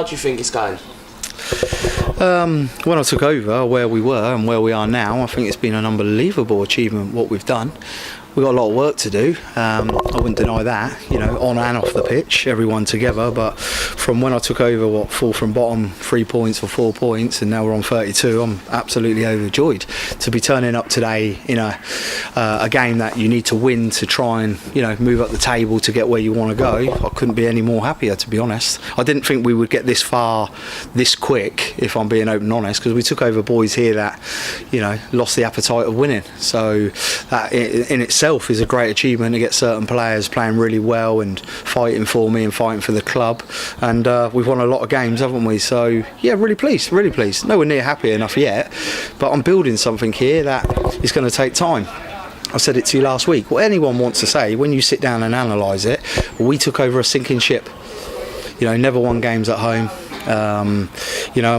do you think it's going? When I took over, where we were and where we are now, I think it's been an unbelievable achievement what we've done. We've got a lot of work to do. I wouldn't deny that, on and off the pitch, everyone together. But from when I took over, fall from bottom 3 points or 4 points, and now we're on 32, I'm absolutely overjoyed to be turning up today in a game that you need to win to try and move up the table to get where you want to go. I couldn't be any more happier, to be honest. I didn't think we would get this far this quick, if I'm being open and honest, because we took over boys here that lost the appetite of winning. So that in itself is a great achievement to get certain players playing really well and fighting for me and fighting for the club, and we've won a lot of games, haven't we? So yeah, really pleased. Nowhere near happy enough yet, but I'm building something here that is going to take time. I said it to you last week. What anyone wants to say, when you sit down and analyse it, we took over a sinking ship. Never won games at home. And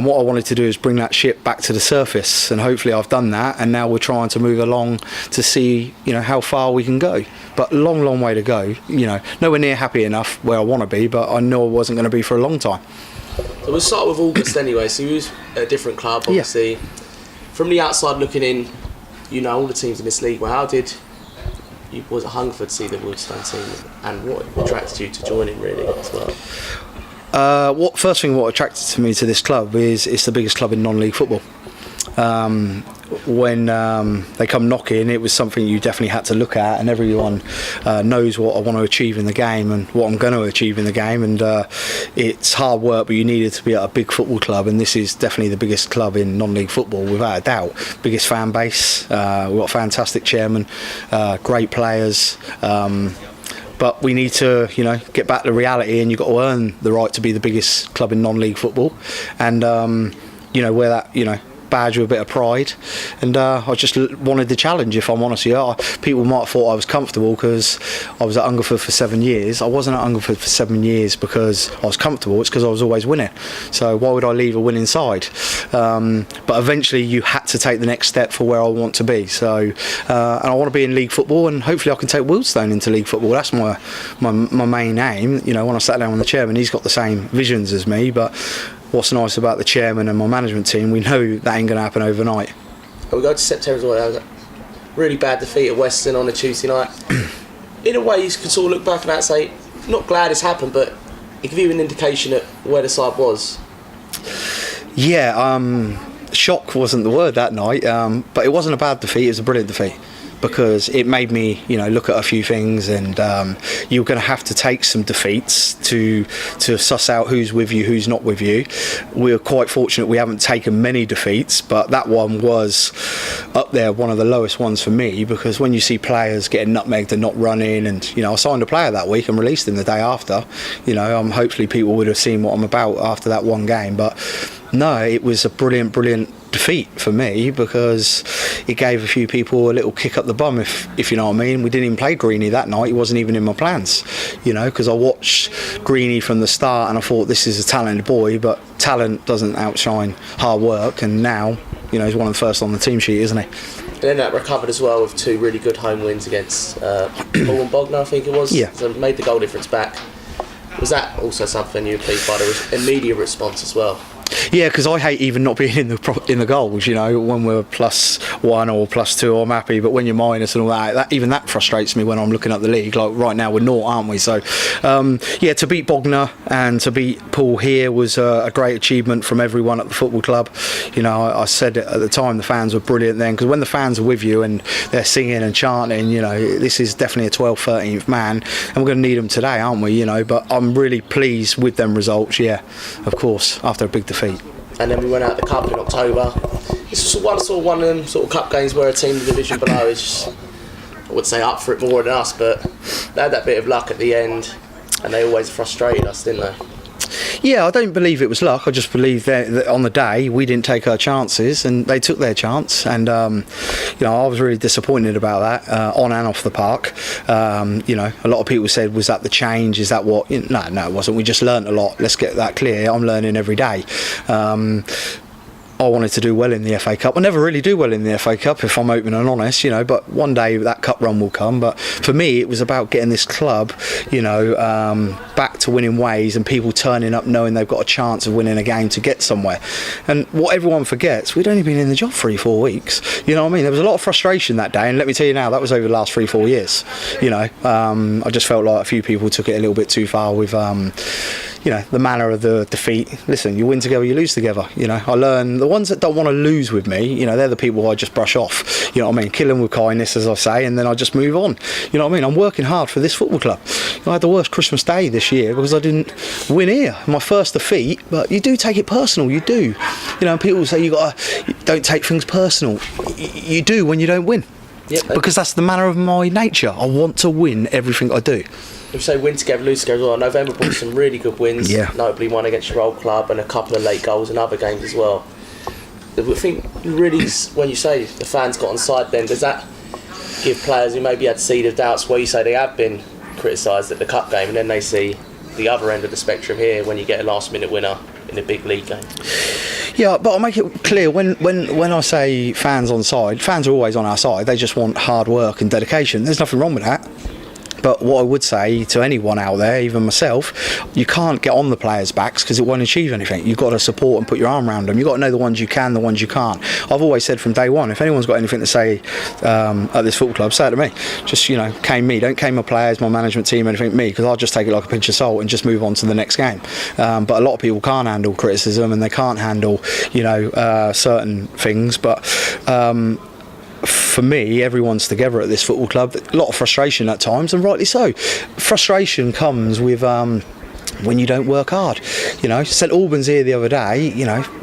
what I wanted to do is bring that ship back to the surface, and hopefully I've done that, and now we're trying to move along to see how far we can go, but long way to go. Nowhere near happy enough where I want to be, but I know I wasn't going to be for a long time. So we'll start with August anyway. So you was at a different club, obviously. Yeah. From the outside looking in, all the teams in this league. Well, how did was it Hungerford to see the Wealdstone team, and what attracted you to joining really as well? What attracted me to this club is it's the biggest club in non-league football. When they come knocking, it was something you definitely had to look at, and everyone knows what I want to achieve in the game and what I'm going to achieve in the game, and it's hard work, but you needed to be at a big football club, and this is definitely the biggest club in non-league football without a doubt. Biggest fan base, we've got a fantastic chairman, great players, but we need to, get back to reality, and you've got to earn the right to be the biggest club in non-league football, and wear that, badge with a bit of pride, and I just wanted the challenge, if I'm honest with you. People might have thought I was comfortable because I was at Hungerford for 7 years. I wasn't at Hungerford for 7 years because I was comfortable, it's because I was always winning. So why would I leave a winning side? But eventually you had to take the next step for where I want to be. So and I want to be in league football, and hopefully I can take Wealdstone into league football. That's my main aim. When I sat down with the chairman, he's got the same visions as me, but what's nice about the chairman and my management team, we know that ain't going to happen overnight. We go to September as well. Really bad defeat at Western on a Tuesday night. In a way, you can sort of look back on that and say, not glad it's happened, but it gives you an indication of where the side was. Yeah, shock wasn't the word that night, but it wasn't a bad defeat, it was a brilliant defeat, because it made me, look at a few things, and you're going to have to take some defeats to suss out who's with you, who's not with you. We're quite fortunate we haven't taken many defeats, but that one was up there, one of the lowest ones for me, because when you see players getting nutmegged and not running, and I signed a player that week and released him the day after, hopefully people would have seen what I'm about after that one game, but no, it was a brilliant defeat for me, because it gave a few people a little kick up the bum, if you know what I mean. We didn't even play Greeny that night. He wasn't even in my plans, because I watched Greeny from the start and I thought, this is a talented boy, but talent doesn't outshine hard work, and now he's one of the first on the team sheet, isn't he? And then that recovered as well with 2 really good home wins against Paul and Bogner, I think it was. Yeah. So made the goal difference back. Was that also something you were pleased by, the immediate response as well? Yeah, because I hate even not being in the goals. When we're +1 or +2, I'm happy. But when you're minus and all that, even that frustrates me when I'm looking at the league. Like right now, we're 0, aren't we? So, to beat Bogner and to beat Paul here was a great achievement from everyone at the football club. I said it at the time, the fans were brilliant then, because when the fans are with you and they're singing and chanting, this is definitely a 12th, 13th man, and we're going to need them today, aren't we? But I'm really pleased with them results. Yeah, of course, after a big defeat. And then we went out the cup in October. It's one of them sort of cup games where a team in the division below is just, I would say, up for it more than us, but they had that bit of luck at the end, and they always frustrated us, didn't they? Yeah, I don't believe it was luck. I just believe that on the day we didn't take our chances and they took their chance, and I was really disappointed about that on and off the park. A lot of people said, was that the change? Is that what? No, it wasn't. We just learnt a lot. Let's get that clear. I'm learning every day. I wanted to do well in the FA Cup. I never really do well in the FA Cup, if I'm open and honest, but one day that cup run will come. But for me, it was about getting this club, back to winning ways, and people turning up knowing they've got a chance of winning a game to get somewhere. And what everyone forgets, we'd only been in the job 3-4 weeks. You know what I mean? There was a lot of frustration that day, and let me tell you now, that was over the last 3-4 years. I just felt like a few people took it a little bit too far with the manner of the defeat. Listen, you win together, you lose together. I learn the ones that don't want to lose with me, they're the people I just brush off. You know what I mean? Kill them with kindness, as I say, and then I just move on. You know what I mean? I'm working hard for this football club. I had the worst Christmas day this year because I didn't win here. My first defeat, but you do take it personal, you do. People say you don't take things personal. You do when you don't win. Yep. Because that's the manner of my nature. I want to win everything I do. We say win together, lose together as well. November brought some really good wins, yeah. Notably one against your old club and a couple of late goals in other games as well. I think really, when you say the fans got on side, then does that give players who maybe had seed of doubts where you say they have been criticised at the cup game, and then they see the other end of the spectrum here when you get a last minute winner in a big league game? Yeah, but I'll make it clear, when I say fans on side, fans are always on our side. They just want hard work and dedication. There's nothing wrong with that. But what I would say to anyone out there, even myself, you can't get on the players' backs because it won't achieve anything. You've got to support and put your arm around them. You've got to know the ones you can, the ones you can't. I've always said from day one, if anyone's got anything to say at this football club, say it to me. Just, cane me. Don't cane my players, my management team, anything me, because I'll just take it like a pinch of salt and just move on to the next game. But a lot of people can't handle criticism, and they can't handle, certain things. But for me, everyone's together at this football club. A lot of frustration at times, and rightly so. Frustration comes with when you don't work hard. St Albans here the other day,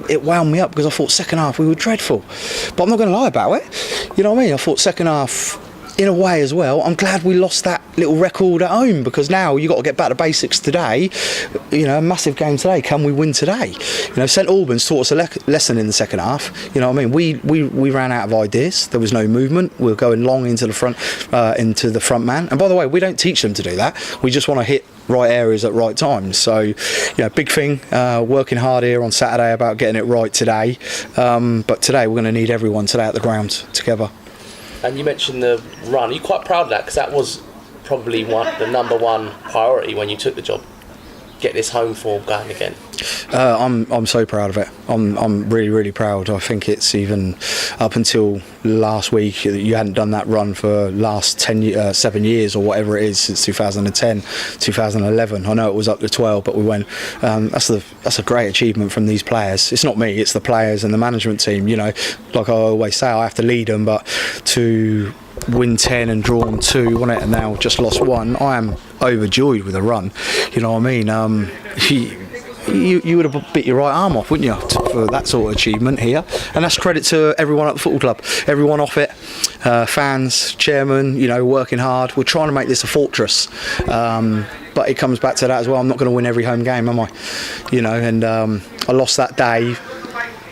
it wound me up because I thought second half we were dreadful. But I'm not going to lie about it. You know what I mean? I thought second half, in a way as well, I'm glad we lost that little record at home, because now you've got to get back to basics today. A massive game today. Can we win today? St Albans taught us a lesson in the second half. You know what I mean? We ran out of ideas. There was no movement. We were going long into the front man. And by the way, we don't teach them to do that. We just want to hit right areas at right times. So, big thing. Working hard here on Saturday about getting it right today. But today we're going to need everyone today at the ground together. And you mentioned the run. Are you quite proud of that? Because that was probably the number one priority when you took the job. Get this home form going again. I'm so proud of it. I'm really, really proud. I think it's even up until last week, you hadn't done that run for last 7 years or whatever it is, since 2010, 2011. I know it was up to 12, but we went. That's a great achievement from these players. It's not me, it's the players and the management team. Like I always say, I have to lead them, but to win 10 and drawn 2, wasn't it? And now just lost 1. I am overjoyed with the run. You know what I mean? You would have bit your right arm off, wouldn't you, for that sort of achievement here? And that's credit to everyone at the football club, everyone off it, fans, chairman, working hard. We're trying to make this a fortress. But it comes back to that as well. I'm not going to win every home game, am I? And I lost that day.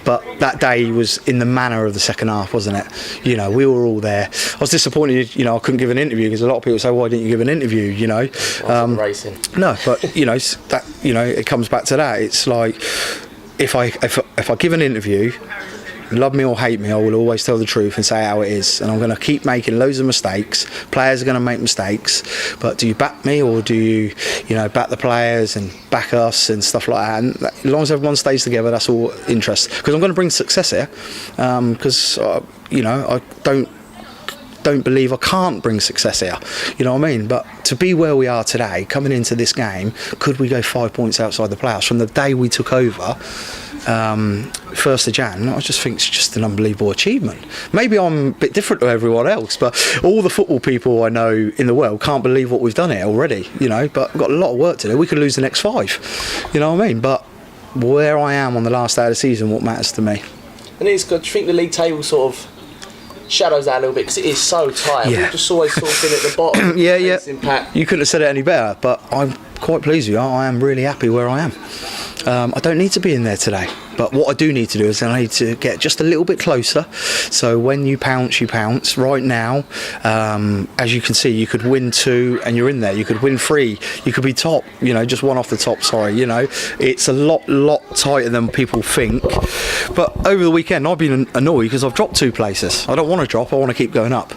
But that day was in the manner of the second half, wasn't it? We were all there. I was disappointed, I couldn't give an interview, because a lot of people say, why didn't you give an interview, Racing. No, but, that, it comes back to that. It's like, if I give an interview, love me or hate me, I will always tell the truth and say how it is. And I'm going to keep making loads of mistakes. Players are going to make mistakes. But do you back me, or do you, back the players and back us and stuff like that? And as long as everyone stays together, that's all interest. Because I'm going to bring success here. Because, I don't believe I can't bring success here. You know what I mean? But to be where we are today, coming into this game, could we go 5 points outside the playoffs? From the day we took over, 1st of Jan, I just think it's just an unbelievable achievement. Maybe I'm a bit different to everyone else, but all the football people I know in the world can't believe what we've done here already, but we've got a lot of work to do. We could lose the next 5, you know what I mean? But where I am on the last day of the season, what matters to me. And it's good. Do you think the league table sort of shadows that a little bit, because it is so tight? Yeah. We've just always sort of been at the bottom. Yeah. Impact. You couldn't have said it any better, but I'm quite pleased with you. I am really happy where I am. I don't need to be in there today, but what I do need to do is I need to get just a little bit closer. So when you pounce, you pounce. Right now, as you can see, you could win 2 and you're in there. You could win 3. You could be top, just 1 off the top, sorry. It's a lot tighter than people think. But over the weekend, I've been annoyed because I've dropped 2 places. I don't want to drop. I want to keep going up.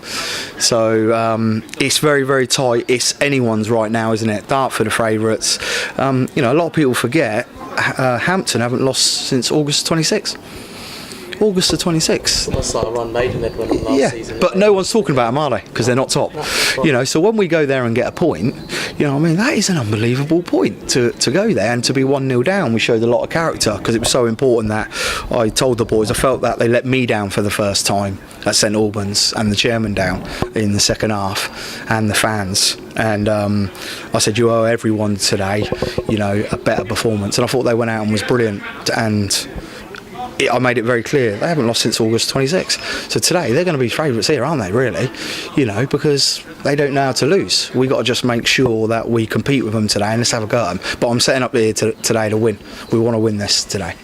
So it's very, very tight. It's anyone's right now, isn't it? Dartford are favourites. A lot of people forget Hampton haven't lost since August 26th. August the 26th. That's like a run Maidenhead went on last season. But no one's talking about them, are they? Because they're not top. So when we go there and get a point, that is an unbelievable point to go there and to be 1-0 down. We showed a lot of character because it was so important that I told the boys I felt that they let me down for the first time at St Albans and the chairman down in the second half and the fans. And I said, you owe everyone today, a better performance. And I thought they went out and was brilliant. And I made it very clear they haven't lost since August 26th. So today they're going to be favourites here, aren't they? Really, because they don't know how to lose. We got to just make sure that we compete with them today and let's have a go at them. But I'm setting up here today to win. We want to win this today.